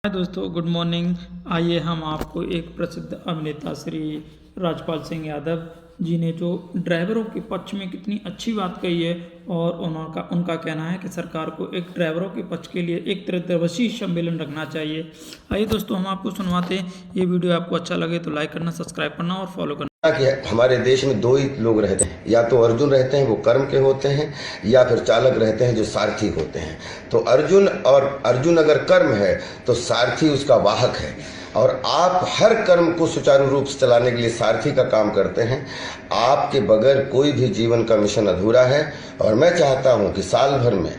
हाय दोस्तों, good morning. आइए हम आपको एक प्रसिद्ध अभिनेता श्री राजपाल सिंह यादव जी ने जो ड्राइवरों के पक्ष में कितनी अच्छी बात कही है और उनका कहना है कि सरकार को एक ड्राइवरों के पक्ष के लिए एक त्रिदिवसीय सम्मेलन रखना चाहिए। आइए दोस्तों, हम आपको सुनवाते हैं। ये वीडियो आपको अच्छा लगे तो लाइक करना, सब्सक्राइब करना और फॉलो करना। कि हमारे देश में दो ही लोग रहते हैं, या तो अर्जुन रहते हैं वो कर्म के होते हैं, या फिर चालक रहते हैं जो सारथी होते हैं। तो अर्जुन अगर कर्म है तो सारथी उसका वाहक है, और आप हर कर्म को सुचारू रूप से चलाने के लिए सारथी का काम करते हैं। आपके बगैर कोई भी जीवन का मिशन अधूरा है, और मैं चाहता हूं कि साल भर में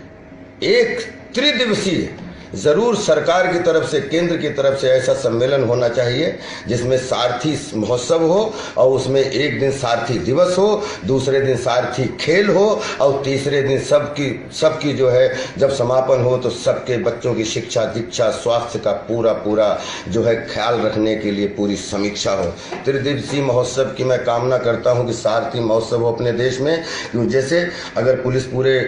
एक त्रिदिवसीय जरूर सरकार की तरफ से, केंद्र की तरफ से ऐसा सम्मेलन होना चाहिए जिसमें सारथी महोत्सव हो, और उसमें एक दिन सारथी दिवस हो, दूसरे दिन सारथी खेल हो, और तीसरे दिन सबकी जो है जब समापन हो तो सबके बच्चों की शिक्षा दीक्षा स्वास्थ्य का पूरा जो है ख्याल रखने के लिए पूरी समीक्षा हो। त्रिदिवसीय महोत्सव की मैं कामना करता हूं कि सारथी महोत्सव हो अपने देश में। क्यों, जैसे अगर पुलिस पूरे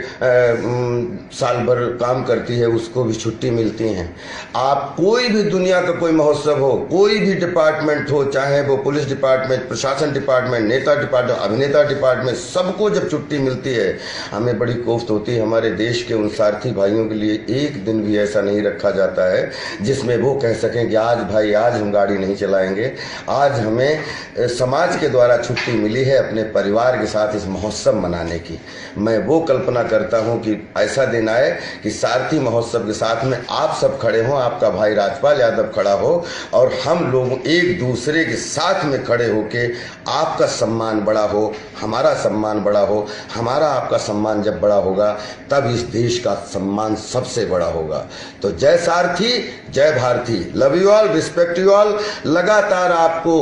साल भर काम करती है, उसको भी छुट्टी मिलती हैं। आप कोई भी दुनिया का कोई महोत्सव हो, कोई भी डिपार्टमेंट हो, चाहे वो पुलिस डिपार्टमेंट, प्रशासन डिपार्टमेंट, नेता डिपार्टमेंट, अभिनेता डिपार्टमेंट, सबको जब छुट्टी मिलती है हमें बड़ी कोफ्त होती है। हमारे देश के उन सारथी भाइयों के लिए एक दिन भी ऐसा नहीं रखा जाता है जिसमें वो कह सकें कि आज भाई आज हम गाड़ी नहीं चलाएंगे। आज हमें समाज के द्वारा छुट्टी मिली है अपने परिवार के साथ इस महोत्सव मनाने की। मैं वो कल्पना करता हूं कि ऐसा दिन आए कि सारथी महोत्सव के साथ में आप सब खड़े हों, आपका भाई राजपाल यादव खड़ा हो, और हम लोग एक दूसरे के साथ में खड़े होके आपका सम्मान बड़ा हो, हमारा सम्मान बड़ा हो। हमारा आपका सम्मान जब बड़ा होगा तब इस देश का सम्मान सबसे बड़ा होगा। तो जय सारथी, जय भारती। Love you all, respect you all. लगातार आपको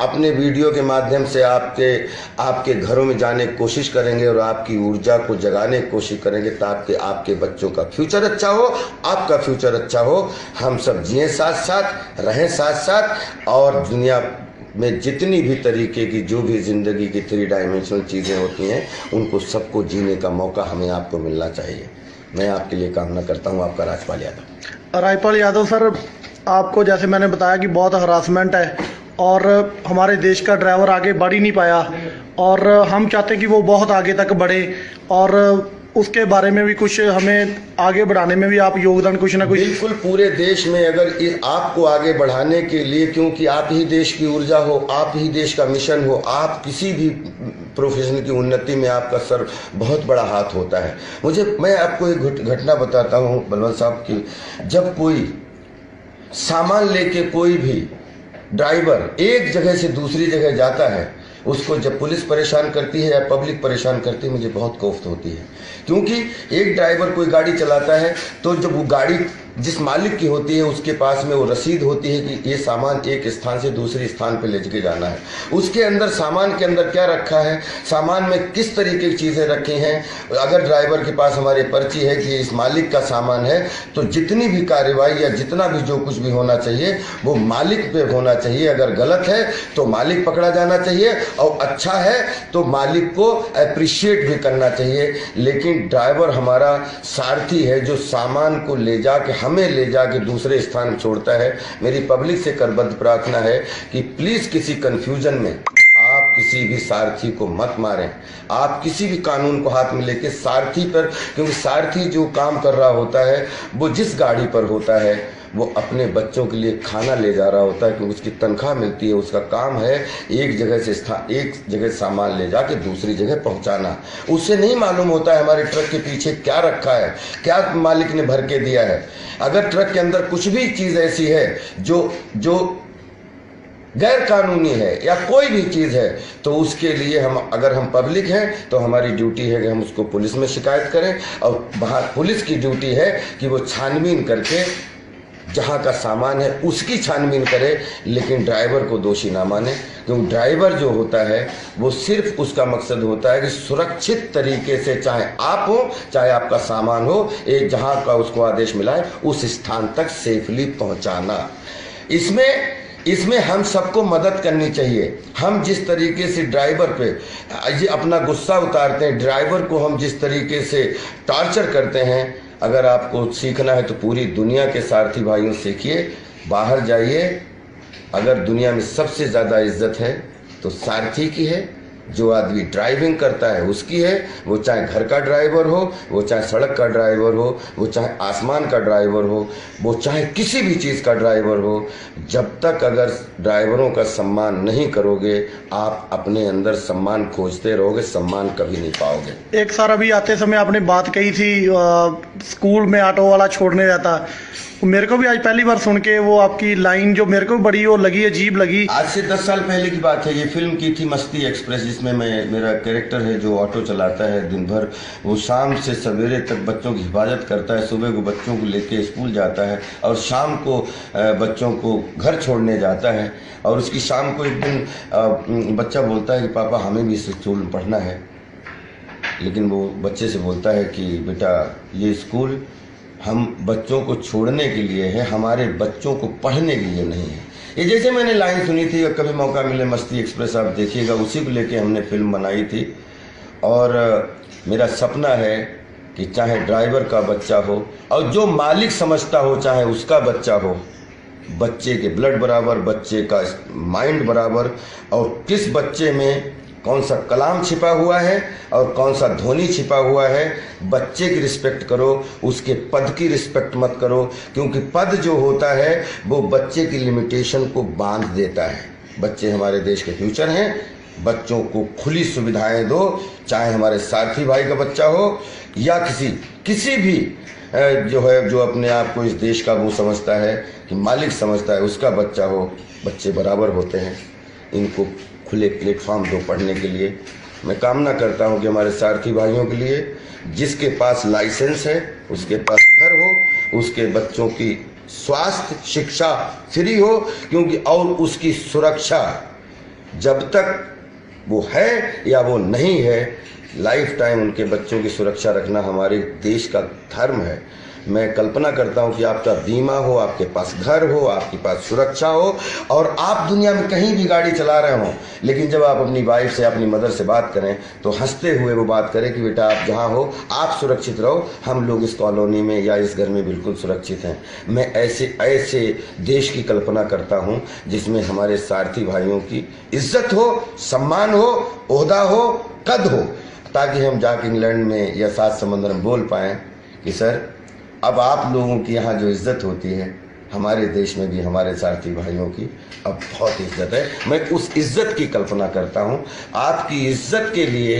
अपने वीडियो के माध्यम से आपके घरों में जाने की कोशिश करेंगे और आपकी ऊर्जा को जगाने की कोशिश करेंगे ताकि आपके बच्चों का फ्यूचर अच्छा हो, आपका फ्यूचर अच्छा हो। हम सब जिए साथ साथ, रहें साथ साथ, और दुनिया में जितनी भी तरीके की जो भी ज़िंदगी की 3 डायमेंशनल चीज़ें होती हैं उनको सबको जीने का मौका हमें आपको मिलना चाहिए। मैं आपके लिए कामना करता हूँ। आपका राजपाल यादव। राजपाल यादव सर, आपको जैसे मैंने बताया कि बहुत हरासमेंट है और हमारे देश का ड्राइवर आगे बढ़ ही नहीं पाया, और हम चाहते हैं कि वो बहुत आगे तक बढ़े, और उसके बारे में भी कुछ हमें आगे बढ़ाने में भी आप योगदान कुछ ना कुछ। बिल्कुल, पूरे देश में अगर आपको आगे बढ़ाने के लिए, क्योंकि आप ही देश की ऊर्जा हो, आप ही देश का मिशन हो, आप किसी भी प्रोफेशन की उन्नति में आपका सर बहुत बड़ा हाथ होता है। मैं आपको एक घटना बताता हूँ बलवंत साहब की। जब कोई सामान लेके कोई भी ड्राइवर एक जगह से दूसरी जगह जाता है, उसको जब पुलिस परेशान करती है या पब्लिक परेशान करती है, मुझे बहुत कोफ्त होती है। क्योंकि एक ड्राइवर कोई गाड़ी चलाता है तो जब वो गाड़ी जिस मालिक की होती है उसके पास में वो रसीद होती है कि ये सामान एक स्थान से दूसरे स्थान पे ले के जाना है। उसके अंदर सामान के अंदर क्या रखा है, सामान में किस तरीके की चीज़ें रखी हैं। अगर ड्राइवर के पास हमारे पर्ची है कि इस मालिक का सामान है, तो जितनी भी कार्रवाई या जितना भी जो कुछ भी होना चाहिए वो मालिक पे होना चाहिए। अगर गलत है तो मालिक पकड़ा जाना चाहिए, और अच्छा है तो मालिक को अप्रिशिएट भी करना चाहिए। लेकिन ड्राइवर हमारा सारथी है जो सामान को हमें ले जाके दूसरे स्थान छोड़ता है। मेरी पब्लिक से करबद्ध प्रार्थना है कि प्लीज किसी कंफ्यूजन में आप किसी भी सारथी को मत मारें। आप किसी भी कानून को हाथ में लेके सारथी पर, क्योंकि सारथी जो काम कर रहा होता है वो जिस गाड़ी पर होता है वो अपने बच्चों के लिए खाना ले जा रहा होता है, क्योंकि उसकी तनख्वाह मिलती है। उसका काम है एक जगह सामान ले जाके दूसरी जगह पहुंचाना। उससे नहीं मालूम होता है हमारे ट्रक के पीछे क्या रखा है, क्या मालिक ने भर के दिया है। अगर ट्रक के अंदर कुछ भी चीज़ ऐसी है जो गैर कानूनी है या कोई भी चीज़ है, तो उसके लिए अगर हम पब्लिक हैं तो हमारी ड्यूटी है कि हम उसको पुलिस में शिकायत करें, और वहाँ पुलिस की ड्यूटी है कि वो छानबीन करके जहाँ का सामान है उसकी छानबीन करे, लेकिन ड्राइवर को दोषी ना माने। क्योंकि ड्राइवर जो होता है वो सिर्फ उसका मकसद होता है कि सुरक्षित तरीके से, चाहे आप हो चाहे आपका सामान हो, एक जहाँ का उसको आदेश मिला है उस स्थान तक सेफली पहुँचाना। इसमें हम सबको मदद करनी चाहिए। हम जिस तरीके से ड्राइवर पे ये अपना गुस्सा उतारते हैं, ड्राइवर को हम जिस तरीके से टॉर्चर करते हैं, अगर आपको सीखना है तो पूरी दुनिया के सारथी भाइयों से सीखिए, बाहर जाइए। अगर दुनिया में सबसे ज़्यादा इज्जत है तो सारथी की है। जो आदमी ड्राइविंग करता है उसकी है, वो चाहे घर का ड्राइवर हो, वो चाहे सड़क का ड्राइवर हो, वो चाहे आसमान का ड्राइवर हो, वो चाहे किसी भी चीज़ का ड्राइवर हो। जब तक अगर ड्राइवरों का सम्मान नहीं करोगे, आप अपने अंदर सम्मान खोजते रहोगे, सम्मान कभी नहीं पाओगे। एक सर अभी आते समय आपने बात कही थी स्कूल में ऑटो वाला छोड़ने जाता, मेरे को भी आज पहली बार सुन के वो आपकी लाइन जो मेरे को बड़ी वो लगी, अजीब लगी। आज से 10 साल पहले की बात है। ये फिल्म की थी मस्ती एक्सप्रेस, जिसमें मेरा कैरेक्टर है जो ऑटो चलाता है दिन भर। वो शाम से सवेरे तक बच्चों की हिफाजत करता है। सुबह को बच्चों को लेके स्कूल जाता है और शाम को बच्चों को घर छोड़ने जाता है। और उसकी शाम को एक दिन बच्चा बोलता है कि पापा हमें भी स्कूल में पढ़ना है। लेकिन वो बच्चे से बोलता है कि बेटा ये स्कूल हम बच्चों को छोड़ने के लिए है, हमारे बच्चों को पढ़ने के लिए नहीं है। ये जैसे मैंने लाइन सुनी थी, कभी मौका मिले मस्ती एक्सप्रेस आप देखिएगा, उसी को लेके हमने फिल्म बनाई थी। और मेरा सपना है कि चाहे ड्राइवर का बच्चा हो और जो मालिक समझता हो चाहे उसका बच्चा हो, बच्चे के ब्लड बराबर, बच्चे का माइंड बराबर, और किस बच्चे में कौन सा कलाम छिपा हुआ है और कौन सा ध्वनि छिपा हुआ है, बच्चे की रिस्पेक्ट करो, उसके पद की रिस्पेक्ट मत करो। क्योंकि पद जो होता है वो बच्चे की लिमिटेशन को बांध देता है। बच्चे हमारे देश के फ्यूचर हैं। बच्चों को खुली सुविधाएं दो, चाहे हमारे सारथी भाई का बच्चा हो या किसी भी जो अपने आप को इस देश का वो समझता है कि मालिक समझता है, उसका बच्चा हो। बच्चे बराबर होते हैं। इनको खुले प्लेटफॉर्म दो पढ़ने के लिए। मैं कामना करता हूं कि हमारे सारथी भाइयों के लिए जिसके पास लाइसेंस है, उसके पास घर हो, उसके बच्चों की स्वास्थ्य शिक्षा फ्री हो, क्योंकि और उसकी सुरक्षा जब तक वो है या वो नहीं है, लाइफ टाइम उनके बच्चों की सुरक्षा रखना हमारे देश का धर्म है। मैं कल्पना करता हूं कि आपका बीमा हो, आपके पास घर हो, आपके पास सुरक्षा हो, और आप दुनिया में कहीं भी गाड़ी चला रहे हो, लेकिन जब आप अपनी वाइफ से, अपनी मदर से बात करें तो हंसते हुए वो बात करें कि बेटा आप जहां हो आप सुरक्षित रहो, हम लोग इस कॉलोनी में या इस घर में बिल्कुल सुरक्षित हैं। मैं ऐसे देश की कल्पना करता हूं जिसमें हमारे सारथी भाइयों की इज्जत हो, सम्मान हो, ओहदा हो, कद हो, ताकि हम जाके इंग्लैंड में या सात समंदर में बोल पाएँ कि सर अब आप लोगों की यहाँ जो इज्जत होती है, हमारे देश में भी हमारे सारथी भाइयों की अब बहुत इज्जत है। मैं उस इज्जत की कल्पना करता हूँ। आपकी इज्जत के लिए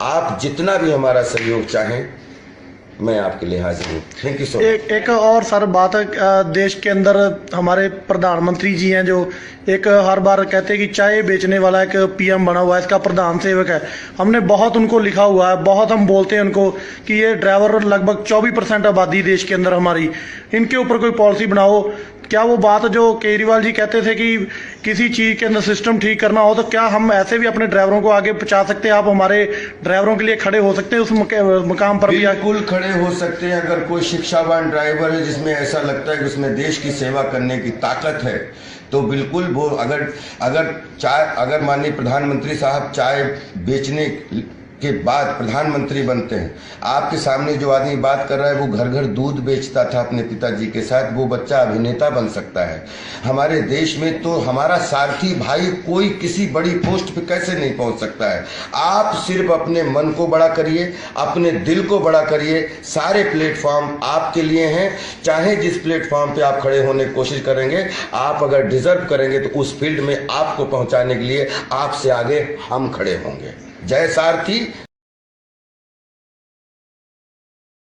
आप जितना भी हमारा सहयोग चाहें, मैं आपके लिए हाजिर हूँ। Thank you so much. एक और सर बात है, देश के अंदर हमारे प्रधानमंत्री जी हैं जो एक हर बार कहते हैं कि चाय बेचने वाला एक पीएम बना हुआ है, इसका प्रधान सेवक है। हमने बहुत उनको लिखा हुआ है, बहुत हम बोलते हैं उनको कि ये ड्राइवर लगभग 24% आबादी देश के अंदर हमारी, इनके ऊपर कोई पॉलिसी बनाओ। क्या वो बात जो केजरीवाल जी कहते थे कि किसी चीज़ के अंदर सिस्टम ठीक करना हो, तो क्या हम ऐसे भी अपने ड्राइवरों को आगे पहुंचा सकते हैं? आप हमारे ड्राइवरों के लिए खड़े हो सकते हैं उस मुकाम पर भी? बिल्कुल खड़े हो सकते हैं। अगर कोई शिक्षावान ड्राइवर है जिसमें ऐसा लगता है कि उसमें देश की सेवा करने की ताकत है, तो बिल्कुल वो अगर माननीय प्रधानमंत्री साहब चाय बेचने के बाद प्रधानमंत्री बनते हैं, आपके सामने जो आदमी बात कर रहा है वो घर घर दूध बेचता था अपने पिताजी के साथ, वो बच्चा अभिनेता बन सकता है। हमारे देश में तो हमारा सारथी भाई कोई किसी बड़ी पोस्ट पे कैसे नहीं पहुंच सकता है। आप सिर्फ अपने मन को बड़ा करिए, अपने दिल को बड़ा करिए। सारे प्लेटफॉर्म आपके लिए हैं। चाहे जिस प्लेटफॉर्म पे आप खड़े होने की कोशिश करेंगे, आप अगर डिजर्व करेंगे तो उस फील्ड में आपको पहुंचाने के लिए आपसे आगे हम खड़े होंगे। जय सारथी,